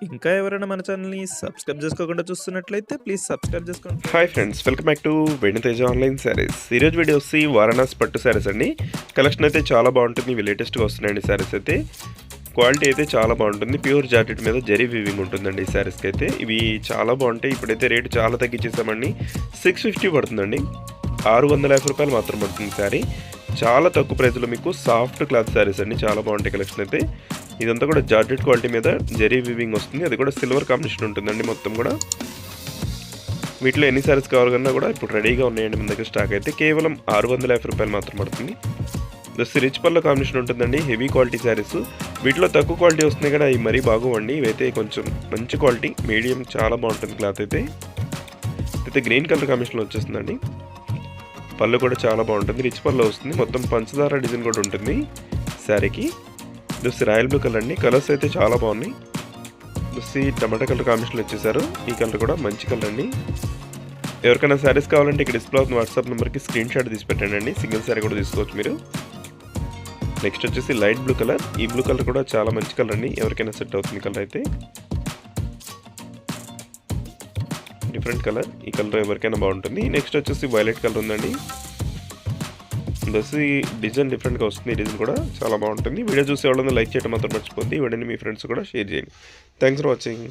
ఇంకా ఎవరైనా మన ఛానల్‌ని సబ్స్క్రైబ్ చేసుకోకుండా చూస్తున్నట్లయితే ప్లీజ్ సబ్స్క్రైబ్ చేసుకోండి hi friends. Friends, welcome back to Venitheja online saris. ఈరోజు వీడియో వచ్చి వారణాసి పట్టు శారీస్ అండి. కలెక్షన్ అయితే చాలా బాగుంటుంది. ఇవి లేటెస్ట్గా వస్తున్నాయండి శారీస్ అయితే. క్వాలిటీ అయితే చాలా బాగుంటుంది. ప్యూర్ జాకెట్ మీద జరీ వీవింగ్ ఉంటుందండి ఈ శారీస్కి అయితే. ఇవి చాలా బాగుంటాయి. ఇప్పుడైతే రేటు చాలా తగ్గించేసామండి. 650 పడుతుందండి. 650 రూపాయలు మాత్రం పడుతుంది శారీ. చాలా తక్కువ ప్రైస్లో మీకు సాఫ్ట్ క్లాత్ శారీస్ అండి. చాలా బాగుంటాయి కలెక్షన్ అయితే. ఇదంతా కూడా జార్జెట్ క్వాలిటీ మీద జరీ వీవింగ్ వస్తుంది. అది కూడా సిల్వర్ కాంబినేషన్ ఉంటుందండి మొత్తం కూడా. వీటిలో ఎన్ని సారీస్ కావాలన్నా కూడా ఇప్పుడు రెడీగా ఉన్నాయండి మన దగ్గర స్టాక్ అయితే. కేవలం 650 రూపాయలు మాత్రం పడుతుంది. జస్ట్ రిచ్ పల్లో కాంబినేషన్ ఉంటుందండి. Heavy quality saris. వీటిలో తక్కువ క్వాలిటీ వస్తున్నాయి కదా, ఇవి మరీ బాగోవండి. ఇవైతే కొంచెం మంచి క్వాలిటీ, మీడియం, చాలా బాగుంటుంది క్లాత్ అయితే. అయితే గ్రీన్ కలర్ కాంబినేషన్లో వచ్చేస్తుందండి. పళ్ళు కూడా చాలా బాగుంటుంది. రిచ్ పళ్ళు వస్తుంది. మొత్తం పంచదార డిజైన్ కూడా ఉంటుంది శారీకి. చూసి రాయల్ బ్లూ కలర్ అండి. కలర్స్ అయితే చాలా బాగున్నాయి. చూసి టమాటా కలర్ కాంబినేషన్లో వచ్చేసారు. ఈ కలర్ కూడా మంచి కలర్ అండి. ఎవరికైనా శారీస్ కావాలంటే ఇక్కడ డిస్ప్లే అవుతున్న వాట్సాప్ నెంబర్కి స్క్రీన్ షాట్ తీసి పెట్టండి. సింగిల్ శారీ కూడా తీసుకోవచ్చు మీరు. నెక్స్ట్ వచ్చేసి లైట్ బ్లూ కలర్. ఈ బ్లూ కలర్ కూడా చాలా మంచి కలర్ అండి. ఎవరికైనా సెట్ అవుతుంది కలర్ అయితే. Different colour. ఈ కలర్ ఎవరికైనా బాగుంటుంది. నెక్స్ట్ వచ్చేసి వైలెట్ కలర్ ఉందండి. ఈ డిజైన్ డిఫరెంట్గా వస్తుంది. ఈ డిజైన్ కూడా చాలా బాగుంటుంది. వీడియో చూసే వాళ్ళని లైక్ చేయడం మాత్రం మర్చిపోద్ది. వీడియోని మీ ఫ్రెండ్స్ కూడా షేర్ చేయండి. Thanks for watching.